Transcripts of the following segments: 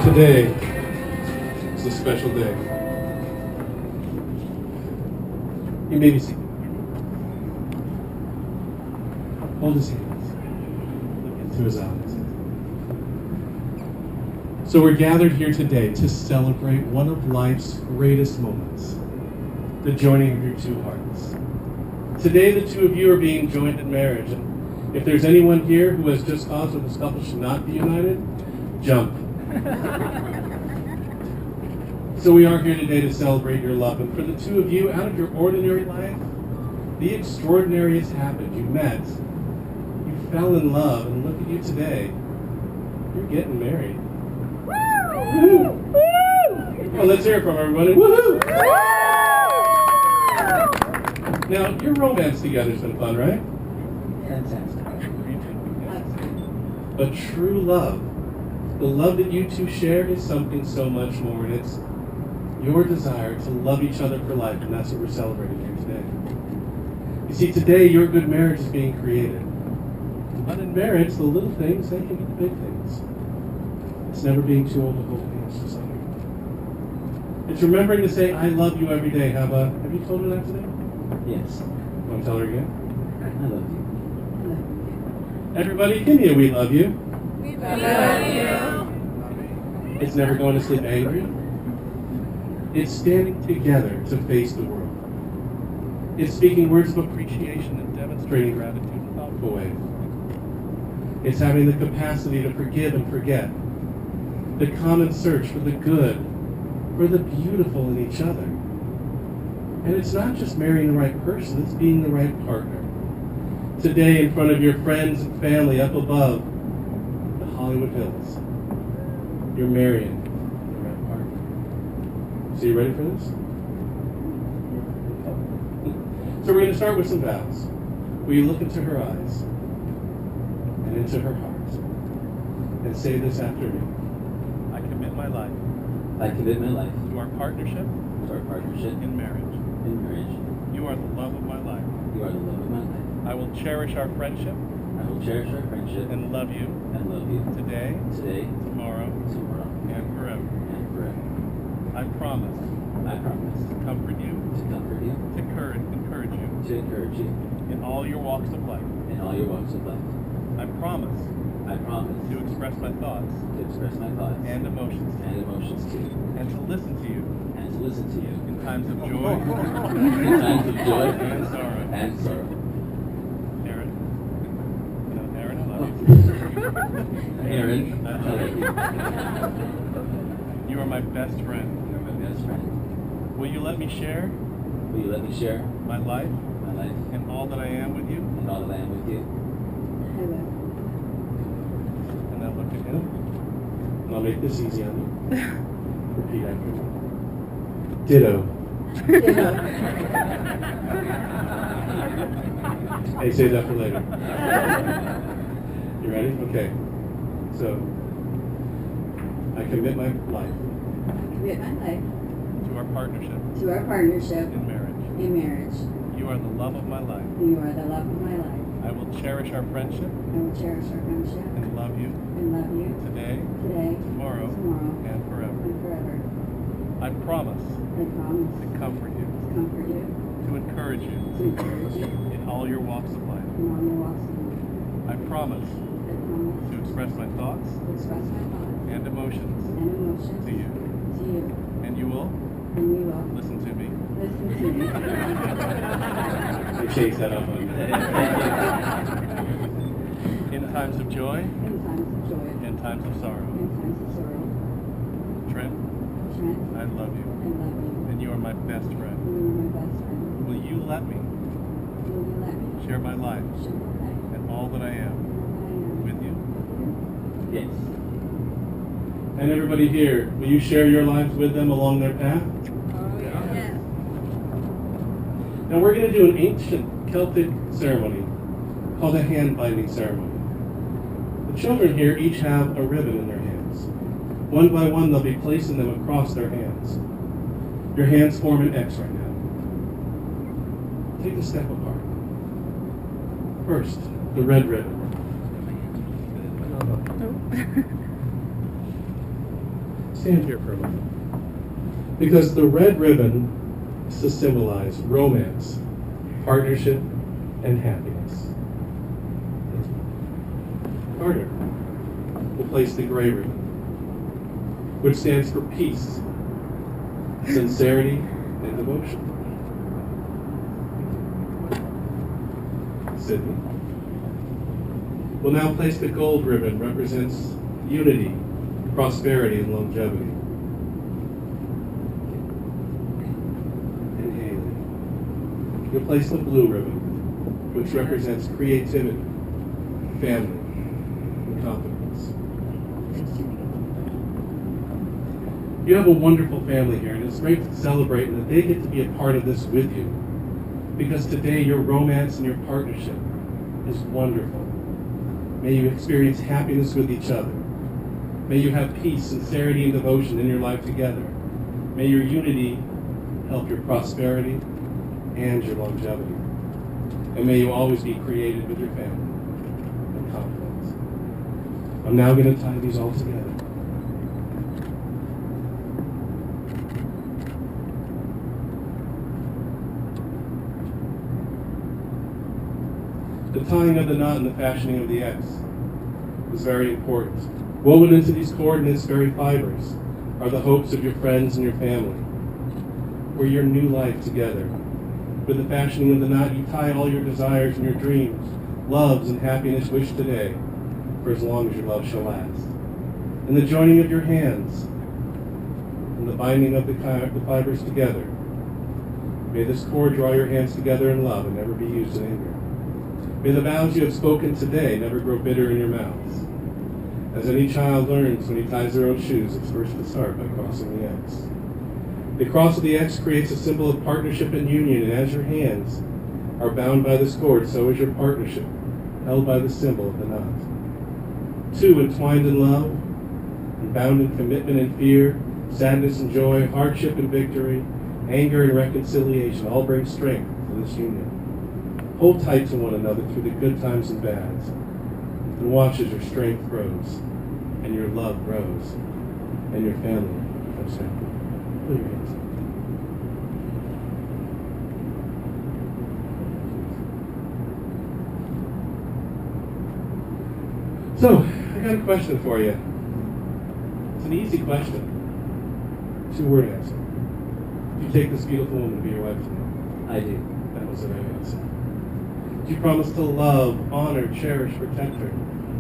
Today is a special day. You may be seated. Hold his hands. Look into his eyes. So we're gathered here today to celebrate one of life's greatest moments, the joining of your two hearts. Today the two of you are being joined in marriage. And if there's anyone here who has just caused that this couple should not be united, jump. So we are here today to celebrate your love. And for the two of you, out of your ordinary life, the extraordinary has happened. You met, you fell in love, and look at you today. You're getting married. Woo! Woo! Well, let's hear it from everybody. Woohoo! Now, your romance together's been fun, right? Fantastic. But true love, the love that you two share, is something so much more, and it's your desire to love each other for life, and that's what we're celebrating here today. You see, today your good marriage is being created. But in marriage, the little things, they can be the big things. It's never being too old to hold hands to something. It's remembering to say, I love you every day. Have you told her that today? Yes. Want to tell her again? I love you. Everybody, give me a we love you. We love you. It's never going to sleep angry. It's standing together to face the world. It's speaking words of appreciation and demonstrating gratitude in a thoughtful way. It's having the capacity to forgive and forget. The common search for the good, for the beautiful in each other. And it's not just marrying the right person, it's being the right partner. Today, in front of your friends and family up above the Hollywood Hills, you're marrying the right partner. So you ready for this? So we're going to start with some vows. Will you look into her eyes and into her heart and say this after me? I commit my life I commit my life to our partnership in marriage. marriage. You are the love of my life. You are the love of my life. I will cherish our friendship I will cherish our friendship and love you today, today, tomorrow, tomorrow, and forever. and forever. I promise I promise to comfort you, to comfort you, to encourage you to encourage you in all your walks of life. in all your walks of life. I promise I promise to express my thoughts to express my thoughts and emotions to you, and to listen to you and to listen to you in times of joy in times of joy and sorrow. and sorrow. Aaron, I love you. Aaron, I love you. You are my best friend. You're my best friend. Will you let me share Will you let me share my life my life and all that I am with you? and all that I am with you? And then look at him. And I'll make this easy on you. Repeat after me. Ditto. Hey, save that for later. You ready? Okay. So, I commit my life Commit my life to our partnership to our partnership in marriage. in marriage. You are the love of my life. You are the love of my life. I will cherish our friendship I will cherish our friendship and love you and love you today, today, tomorrow, tomorrow, and forever. and forever. I promise I promise to comfort you, to comfort you, to encourage to you encourage you in all your walks of life. in all your walks of life. I promise I promise to express my thoughts to express my thoughts and emotions and emotions to you, to you, and you will and you will listen to me. listen to me. I chase that up on in times of joy In times of joy, and times of sorrow. in times of sorrow. Trent, Trent, I love you, I love you. and you are my best friend. You are my best friend. Will you let me Will you let me share my life share my life and all that I am and all I am with you? Yes. And everybody here, will you share your lives with them along their path? Now we're going to do an ancient Celtic ceremony called a hand binding ceremony. The children here each have a ribbon in their hands. One by one, they'll be placing them across their hands. Your hands form an X right now. Take a step apart. First, the red ribbon. stand here for a moment. Because the red ribbon is to symbolize romance, partnership, and happiness. Carter will place the gray ribbon, which stands for peace, sincerity, and devotion. Sydney will now place the gold ribbon, represents unity, prosperity, and longevity. And Haley, you'll place the blue ribbon, which represents creativity, family, and confidence. You have a wonderful family here, and it's great to celebrate and that they get to be a part of this with you. Because today your romance and your partnership is wonderful. May you experience happiness with each other. May you have peace, sincerity, and devotion in your life together. May your unity help your prosperity and your longevity. And may you always be created with your family and confidence. I'm now going to tie these all together. The tying of the knot and the fashioning of the X is very important. Woven into these coordinates, very fibers, are the hopes of your friends and your family, or your new life together. With the fashioning of the knot, you tie all your desires and your dreams, loves and happiness wished today, for as long as your love shall last. And the joining of your hands and the binding of the fibers together, may this cord draw your hands together in love and never be used in anger. May the vows you have spoken today never grow bitter in your mouths. As any child learns when he ties their own shoes, it's first to start by crossing the X. The cross of the X creates a symbol of partnership and union, and as your hands are bound by this cord, so is your partnership, held by the symbol of the knot. Two entwined in love, and bound in commitment and fear, sadness and joy, hardship and victory, anger and reconciliation, all bring strength to this union. Hold tight to one another through the good times and bads, and watch as your strength grows, and your love grows, and your family becomes happy. Put your hands up. So, I got a question for you. It's an easy question. 2-word answer. Do you take this beautiful woman to be your wife today? I do. That was the right answer. Do you promise to love, honor, cherish, protect her,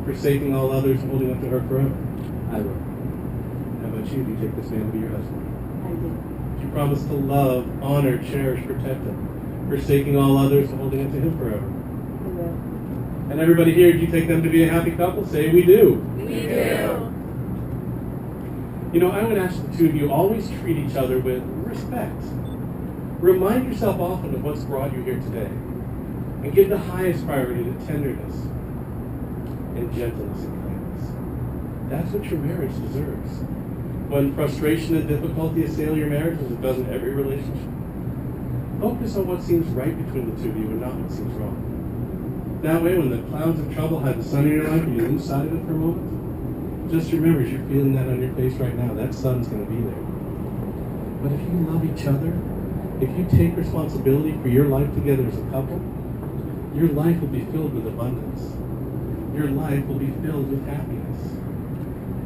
forsaking all others, holding up to her forever? I will. How about you? Do you take this man to be your husband? I do. Do you promise to love, honor, cherish, protect him, forsaking all others, holding up to him forever? I will. And everybody here, do you take them to be a happy couple? Say, we do. We do. You know, I would ask the two of you, always treat each other with respect. Remind yourself often of what's brought you here today. And give the highest priority to tenderness and gentleness and kindness. That's what your marriage deserves. When frustration and difficulty assail your marriage, as it does in every relationship, focus on what seems right between the two of you and not what seems wrong. That way, when the clouds of trouble hide the sun in your life and you lose sight of it for a moment, just remember, as you're feeling that on your face right now, that sun's going to be there. But if you love each other, if you take responsibility for your life together as a couple, your life will be filled with abundance. Your life will be filled with happiness.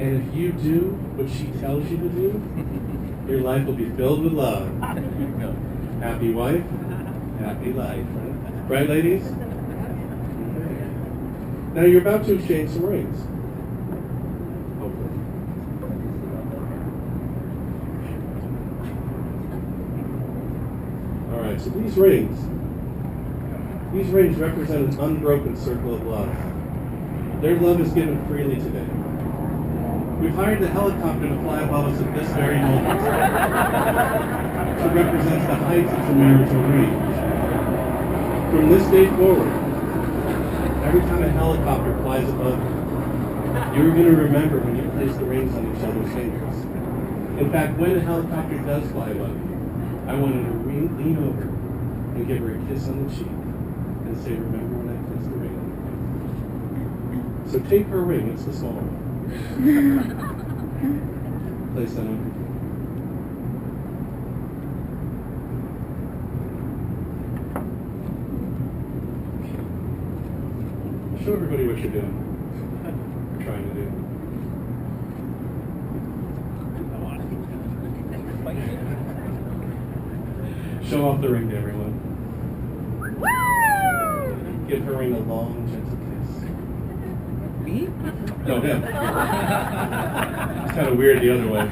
And if you do what she tells you to do, your life will be filled with love. Happy wife, happy life. Right, ladies? Now you're about to exchange some rings. Hopefully. All right, so these rings represent an unbroken circle of love. Their love is given freely today. We've hired the helicopter to fly above us at this very moment to represent the heights of the marital range. From this day forward, every time a helicopter flies above you, you're going to remember when you place the rings on each other's fingers. In fact, when a helicopter does fly above you, I want you to lean over and give her a kiss on the cheek and say, remember when I placed the ring on your finger. So take her ring, it's the small one. Place that on your Show everybody what you're doing. You're trying to do. Show off the ring to everyone. Give her ring a long, gentle kiss. Me? No, him. It's kind of weird the other way.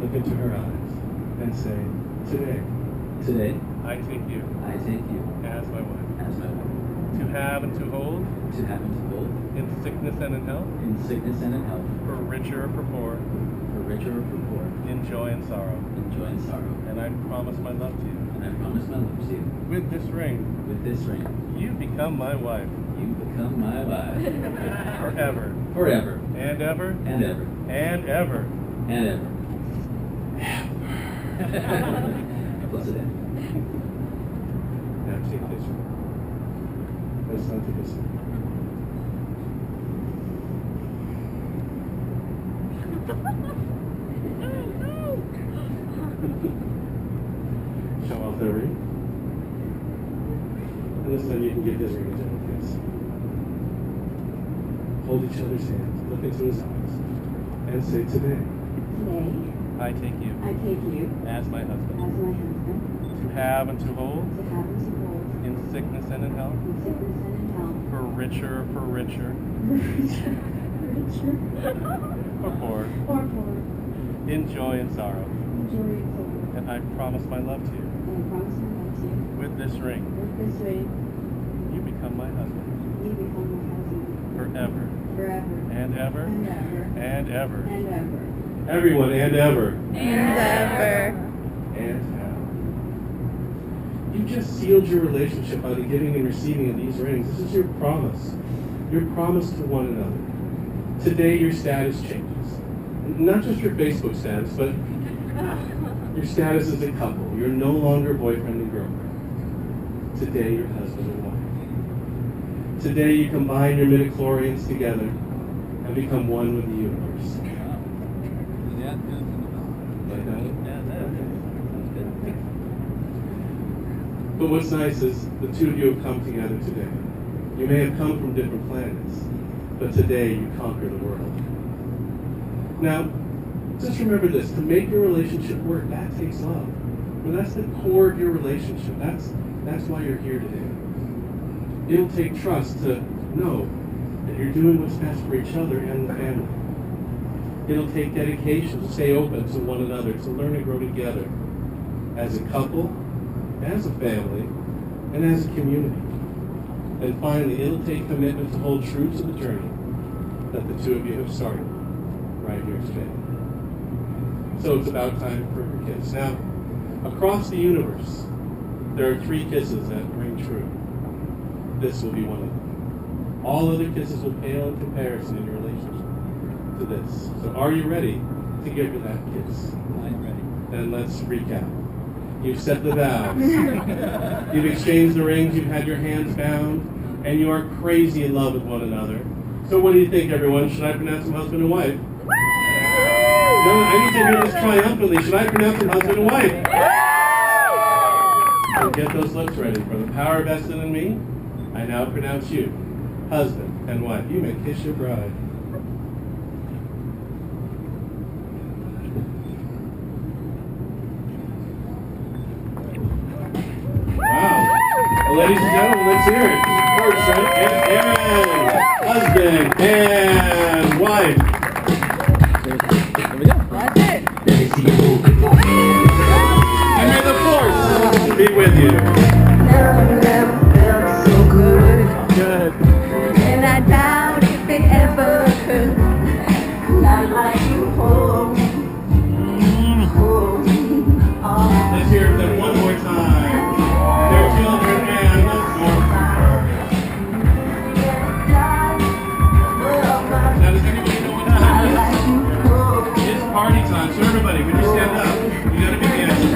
Look into her eyes and say, today, Today, I take you I take you as my wife. as my wife, To have and to hold, to have and to hold, in sickness and in health, in sickness and in health, for richer or for poor, for richer or for poor, in joy and sorrow. in joy and sorrow. And I promise my love to you. And I promise my love to you. With this ring, With this ring, you become my wife. you become my wife. Forever. Forever. And ever. And ever. And ever. And ever. What's it in? Now take this ring. That's not to this ring. Show off the ring. And this time you can give his ring a gentle kiss. Hold each other's hands, look into his eyes, and say, today, Today, I take you I take you as my as husband, my husband, to have and to hold, to have and to hold, in sickness and in health, in sickness and in health, for richer, for richer, richer, for poor, or poor, in joy and sorrow. enjoy it so. And I promise my love to you. And I promise my love to you. With this ring, With this ring, you become my husband, you become my husband, forever, forever, and ever, and ever, and ever. and ever, Everyone, and ever. and ever. And now. You just sealed your relationship by the giving and receiving of these rings. This is your promise to one another. Today your status changes. Not just your Facebook status, but your status as a couple. You're no longer boyfriend and girlfriend. Today you're husband and wife. Today you combine your midichlorians together and become one with the universe. Like that? But what's nice is the two of you have come together today. You may have come from different planets, but today you conquer the world. Now, just remember this, to make your relationship work, that takes love. Well, that's the core of your relationship. That's why you're here today. It'll take trust to know that you're doing what's best for each other and the family. It'll take dedication to stay open to one another, to learn and grow together as a couple, as a family, and as a community. And finally, it'll take commitment to hold true to the journey that the two of you have started right here today. So it's about time for your kiss. Now, across the universe, there are 3 kisses that ring true. This will be one of them. All other kisses will pale in comparison in your relationship to this. So are you ready to give her that kiss? I'm ready. Then let's recap. You've set the vows. You've exchanged the rings. You've had your hands bound. And you are crazy in love with one another. So what do you think, everyone? Should I pronounce them husband and wife? No, I need to hear this triumphantly. Should I pronounce them husband and wife? So get those lips ready. For the power vested in me, I now pronounce you husband and wife. You may kiss your bride. Wow. Well, ladies and gentlemen, let's hear it. First, Aaron, husband and wife. Here we go. That's it. And may the force be with you. Never felt so good. Good. And I doubt if it ever could. Not like you hold me. Hold me. Let's hear them one more time. Their children and the Now, does anybody know what time it is? It's party time. So everybody, when you stand up, you gotta be dancing.